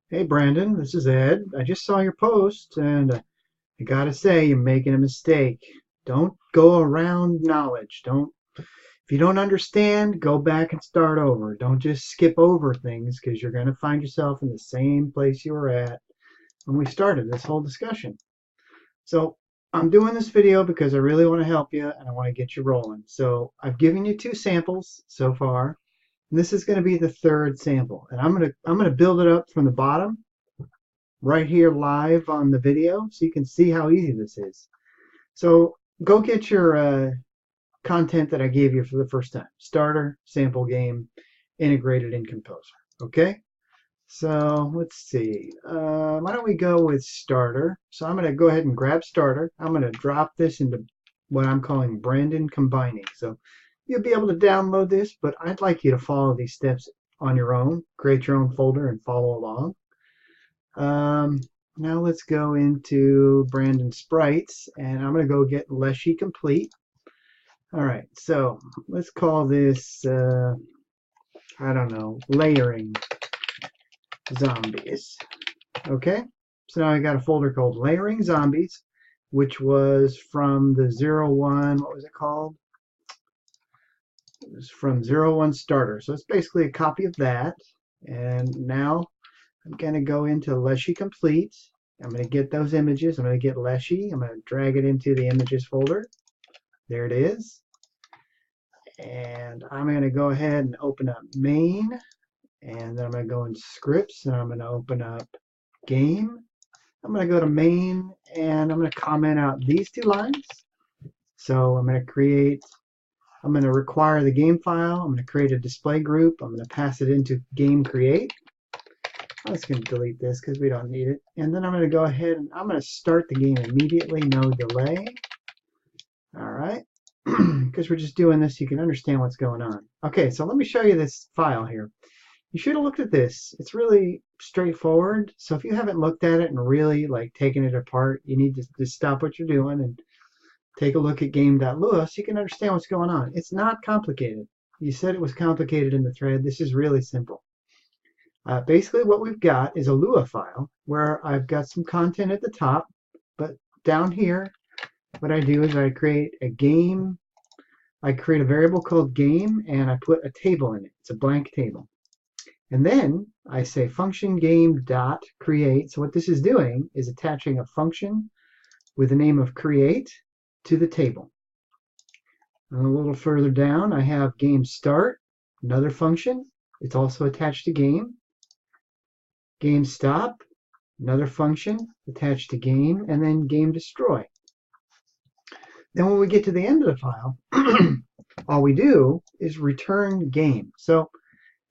Hey Brandon, this is Ed. I just saw your post and I gotta say you're making a mistake. Don't go around knowledge. If you don't understand, go back and start over. Don't just skip over things because you're gonna find yourself in the same place you were at when we started this whole discussion. So I'm doing this video because I really want to help you and I want to get you rolling. So I've given you two samples so far. And this is going to be the third sample. And I'm gonna build it up from the bottom right here live on the video so you can see how easy this is. So go get your content that I gave you for the first time. Starter, sample game, integrated in Composer. Okay? So let's see. Why don't we go with starter? So I'm going to go ahead and grab starter. I'm going to drop this into what I'm calling Brandon Combining. So you'll be able to download this, but I'd like you to follow these steps on your own. Create your own folder and follow along. Um, Now let's go into Brandon Sprites, and I'm going to go get Leshy Complete. All right, so let's call this, I don't know, Layering Zombies. Okay, so now I got a folder called Layering Zombies, which was from the 01, what was it called? It was from 01 Starter. So it's basically a copy of that. And now I'm going to go into Leshy Complete. I'm going to get those images. I'm going to get Leshy. I'm going to drag it into the images folder. There it is. And I'm going to go ahead and open up main. And then I'm going to go into scripts. And I'm going to open up game. I'm going to go to main. And I'm going to comment out these two lines. So I'm going to require the game file. I'm going to create a display group. I'm going to pass it into game create. I'm just going to delete this because we don't need it. And then I'm going to go ahead and I'm going to start the game immediately, no delay. All right. Because we're just doing this, you can understand what's going on. Okay, so let me show you this file here. You should have looked at this. It's really straightforward. So if you haven't looked at it and really like taken it apart, you need to just stop what you're doing and take a look at game.lua so you can understand what's going on. It's not complicated. You said it was complicated in the thread. This is really simple. Basically what we've got is a Lua file where I've got some content at the top, but down here, what I do is I create a variable called game, and I put a table in it. It's a blank table. And then I say function game dot create. So what this is doing is attaching a function with the name of create to the table. And a little further down, I have game start, another function. It's also attached to game. Game stop, another function attached to game, and then game destroy. Then when we get to the end of the file, all we do is return game. So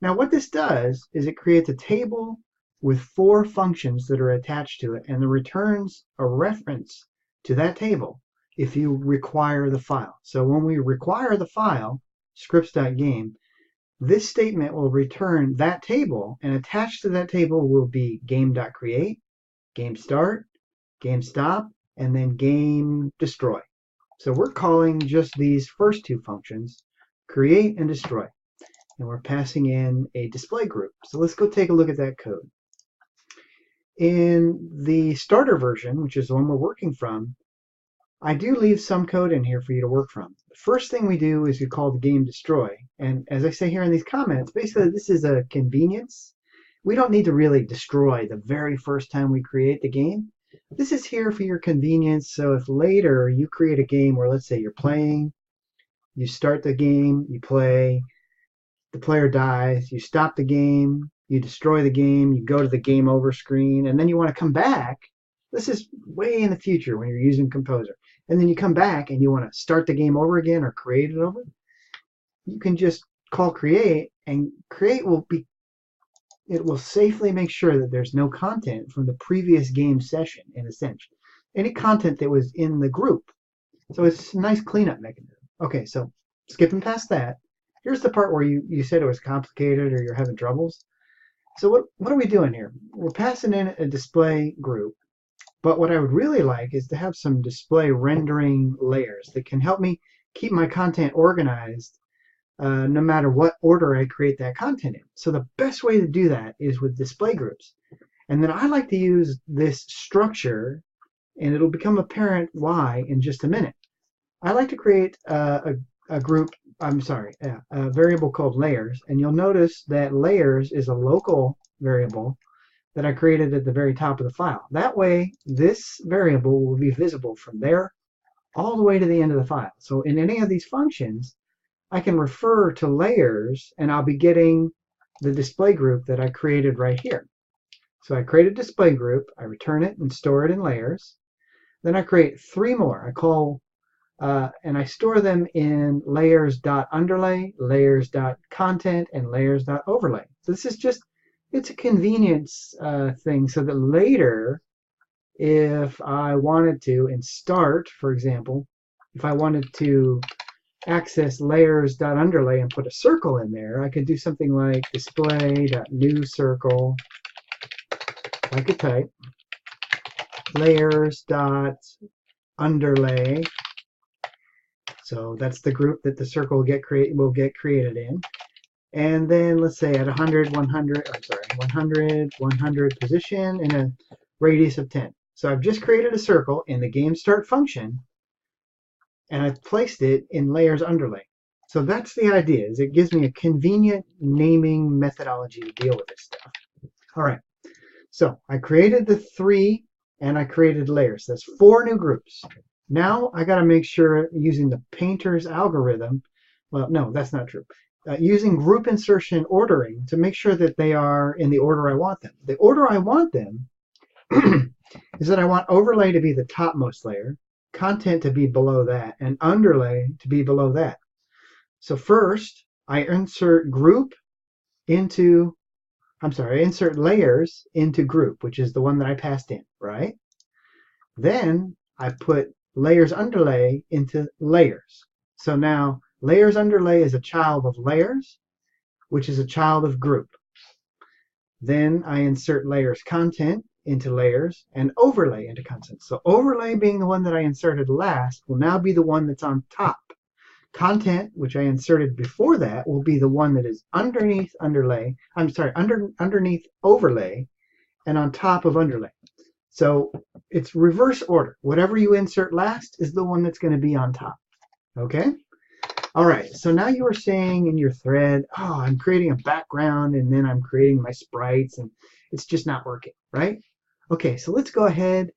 now what this does is it creates a table with 4 functions that are attached to it, and it returns a reference to that table if you require the file. So when we require the file, scripts.game, this statement will return that table, and attached to that table will be game.create, game start, game stop, and then game destroy. So we're calling just these first 2 functions, create and destroy. And we're passing in a display group. So let's go take a look at that code. In the starter version, which is the one we're working from, I do leave some code in here for you to work from. The first thing we do is we call the game destroy. And as I say here in these comments, basically this is a convenience. We don't need to really destroy the very first time we create the game. This is here for your convenience. So if later you create a game where, let's say you're playing, you start the game, you play, the player dies, you stop the game, you destroy the game, you go to the game over screen, and then you want to come back. This is way in the future when you're using Composer. And then you come back and you want to start the game over again or create it over. You can just call create, and create it will safely make sure that there's no content from the previous game session, in a sense. Any content that was in the group. So it's a nice cleanup mechanism. Okay, so skipping past that, here's the part where you said it was complicated or you're having troubles. So what are we doing here? We're passing in a display group. But what I would really like is to have some display rendering layers that can help me keep my content organized no matter what order I create that content in. So the best way to do that is with display groups. And then I like to use this structure, and it'll become apparent why in just a minute. I like to create a group, a variable called layers, and you'll notice that layers is a local variable that I created at the very top of the file. That way, this variable will be visible from there all the way to the end of the file. So in any of these functions, I can refer to layers, and I'll be getting the display group that I created right here. So I create a display group, I return it and store it in layers. Then I create 3 more. I call and I store them in layers.underlay, layers.content, and layers.overlay. So this is just, it's a convenience thing so that later, if I wanted to, in Start, for example, if I wanted to access layers.underlay and put a circle in there, I could do something like display.newCircle. I could type layers.underlay. So that's the group that the circle will get created in. And then let's say at 100, 100 position in a radius of 10. So I've just created a circle in the game start function, and I've placed it in layers underlay. So that's the idea, is it gives me a convenient naming methodology to deal with this stuff. All right, so I created the 3 and I created layers. That's 4 new groups. Now I got to make sure using the painter's algorithm, well, no, that's not true. Using group insertion ordering to make sure that they are in the order I want them. The order I want them is that I want overlay to be the topmost layer, content to be below that, and underlay to be below that. So first, I insert insert layers into group, which is the one that I passed in, right? Then I put layers underlay into layers. So now layers underlay is a child of layers, which is a child of group. Then I insert layers content into layers and overlay into content. So overlay, being the one that I inserted last, will now be the one that's on top. Content, which I inserted before that, will be the one that is underneath overlay and on top of underlay. So it's reverse order. Whatever you insert last is the one that's going to be on top. Okay? All right, so now you were saying in your thread, oh, I'm creating a background and then I'm creating my sprites and it's just not working, right? Okay, so let's go ahead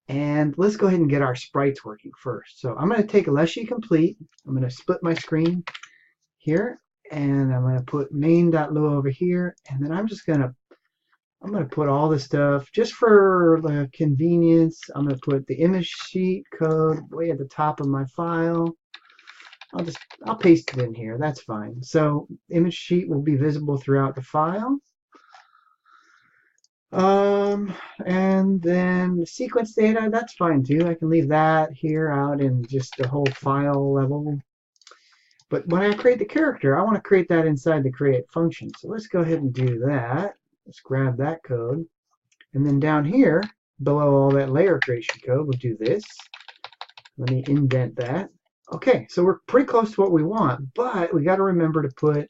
and get our sprites working first. So I'm going to take Leshy Complete. I'm going to split my screen here, and I'm going to put main.lua over here, and then I'm going to put all this stuff just for the convenience. I'm going to put the image sheet code way at the top of my file. I'll paste it in here. That's fine. So image sheet will be visible throughout the file. And then the sequence data, that's fine too. I can leave that here out in just the whole file level. But when I create the character, I want to create that inside the create function. So let's go ahead and do that. Let's grab that code. And then down here, below all that layer creation code, we'll do this. Let me indent that. Okay, so we're pretty close to what we want, but we got to remember to put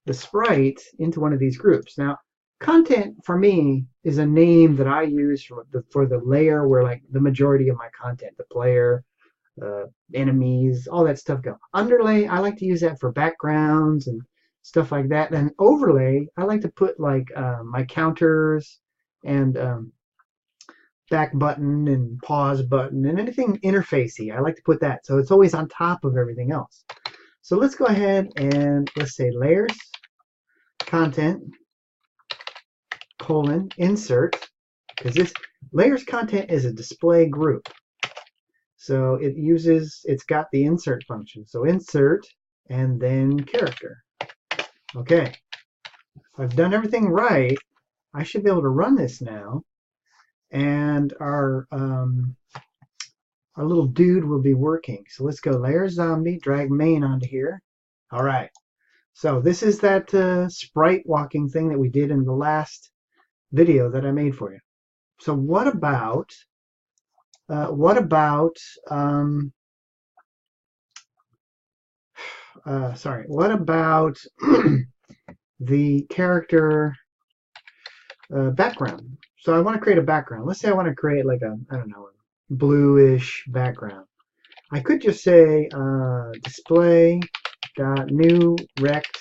the sprite into one of these groups. Now, content for me is a name that I use for the layer where like the majority of my content, the player, enemies, all that stuff go. Underlay, I like to use that for backgrounds and stuff like that. And overlay, I like to put like my counters and back button and pause button and anything interfacey. I like to put that so it's always on top of everything else. So let's go ahead and let's say layers content insert, because this layers content is a display group. So it's got the insert function. So insert and then character. Okay. If I've done everything right, I should be able to run this now. And our little dude will be working. So let's go layers zombie, drag main onto here. All right. So this is that sprite walking thing that we did in the last video that I made for you. So what about the character background? So I want to create a background. Let's say I want to create like a, I don't know, a bluish background. I could just say display dot new rect.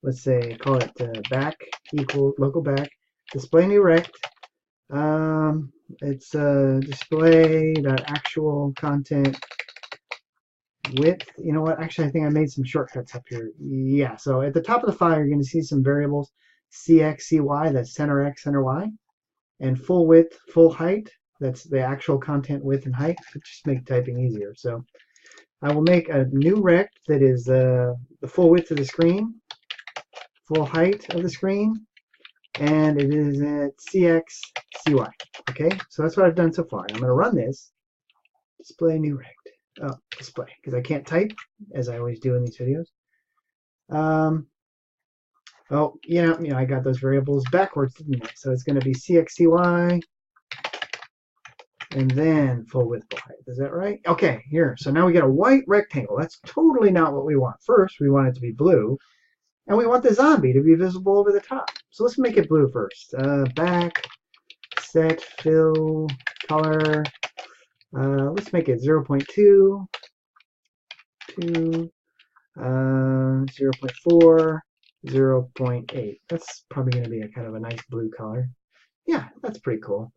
Let's say call it back equal local back display new rect. It's display dot actual content width. You know what? Actually, I think I made some shortcuts up here. Yeah. So at the top of the file, you're going to see some variables: cx, cy. That's center x, center y, and full width, full height. That's the actual content width and height. Just make typing easier. So I will make a new rect that is the full width of the screen, full height of the screen, and it is at cx, cy. Okay, so that's what I've done so far. I'm going to run this. Display new rect. Oh, display, because I can't type, as I always do in these videos. Oh, I got those variables backwards, didn't I? So it's going to be cxcy, and then full width, full height. Is that right? Okay, here. So now we get a white rectangle. That's totally not what we want. First, we want it to be blue, and we want the zombie to be visible over the top. So let's make it blue first. Back, set, fill, color. Let's make it 0.2, 2, 0.4, 0.8. That's probably going to be a kind of a nice blue color. Yeah, that's pretty cool.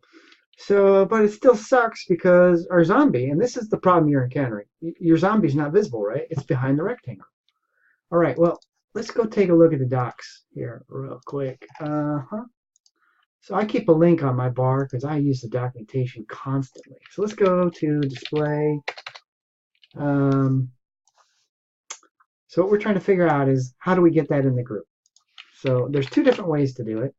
So, but it still sucks because our zombie, and this is the problem you're encountering, your zombie's not visible, right? It's behind the rectangle. All right, well, let's go take a look at the docs here real quick. So I keep a link on my bar because I use the documentation constantly. So let's go to display. So what we're trying to figure out is how do we get that in the group? So there's two different ways to do it.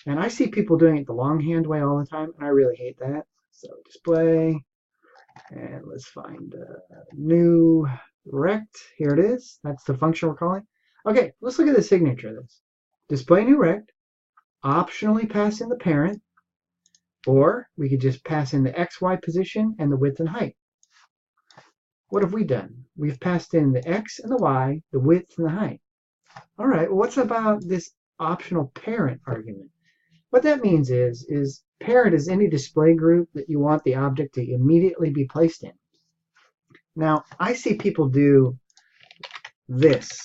And I see people doing it the longhand way all the time, and I really hate that. So display, and let's find new rect. Here it is. That's the function we're calling. Okay, let's look at the signature of this. Display new rect. Optionally pass in the parent, or we could just pass in the XY position and the width and height. What have we done? We've passed in the X and the Y, the width and the height. All right, well, what's about this optional parent argument? What that means is parent is any display group that you want the object to immediately be placed in. Now, I see people do this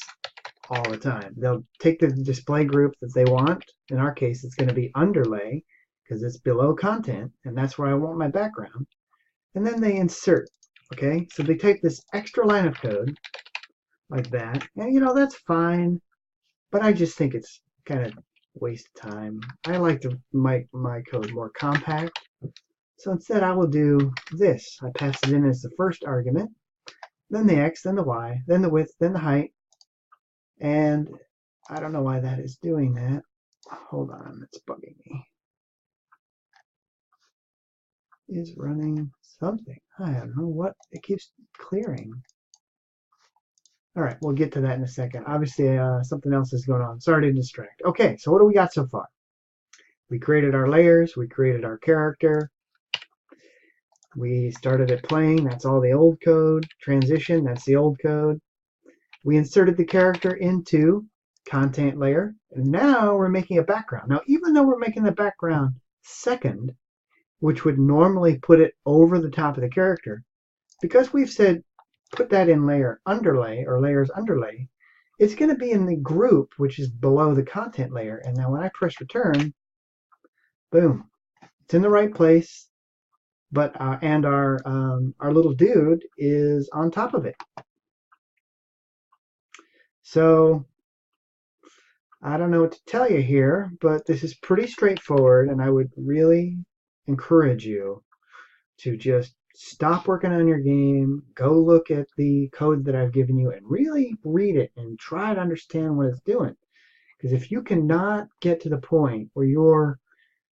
all the time. They'll take the display group that they want. In our case, it's going to be underlay because it's below content, and that's where I want my background. And then they insert. Okay, so they take this extra line of code like that, and that's fine, but I just think it's kind of waste of time. I like to make my code more compact. So instead I will do this. I pass it in as the first argument, then the X, then the Y, then the width, then the height. And I don't know why that is doing that. Hold on, it's bugging me. Is running something. I don't know what. It keeps clearing. All right, we'll get to that in a second. Obviously, something else is going on. Sorry to distract. Okay, so what do we got so far? We created our layers. We created our character. We started it playing. That's all the old code. Transition, that's the old code. We inserted the character into content layer. And now we're making a background. Now, even though we're making the background second, which would normally put it over the top of the character, because we've said put that in layer underlay or layers underlay, it's going to be in the group which is below the content layer. And now when I press return, boom, it's in the right place, but and our little dude is on top of it. So I don't know what to tell you here, but this is pretty straightforward, and I would really encourage you to just stop working on your game, go look at the code that I've given you, and really read it and try to understand what it's doing. Because if you cannot get to the point where you're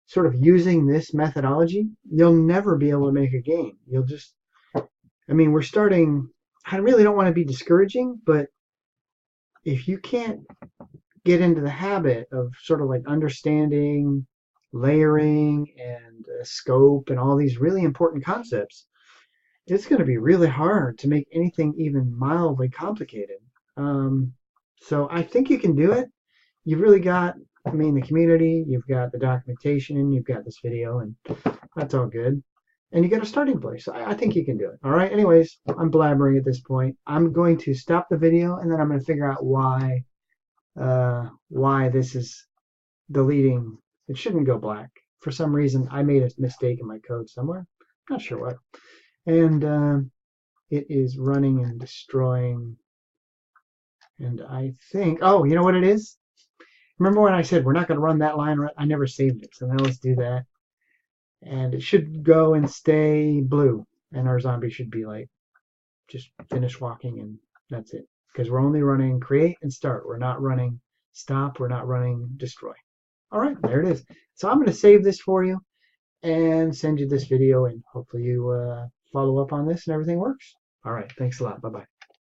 sort of using this methodology, you'll never be able to make a game. You'll just, we're starting, I really don't want to be discouraging, but if you can't get into the habit of sort of like understanding layering and scope and all these really important concepts, it's going to be really hard to make anything even mildly complicated. So I think you can do it. You've really got I mean, the community, you've got the documentation, you've got this video, and that's all good. And you got a starting place. I think you can do it. All right. Anyways, I'm blabbering at this point. I'm going to stop the video, and then I'm going to figure out why this is deleting. It shouldn't go black. For some reason, I made a mistake in my code somewhere. Not sure what. And it is running and destroying. And I think, oh, you know what it is? Remember when I said we're not going to run that line? I never saved it. So now let's do that. And it should go and stay blue. And our zombie should be like, just finish walking and that's it. Because we're only running create and start. We're not running stop. We're not running destroy. All right, there it is. So I'm going to save this for you and send you this video, and hopefully you follow up on this and everything works. All right, thanks a lot. Bye-bye.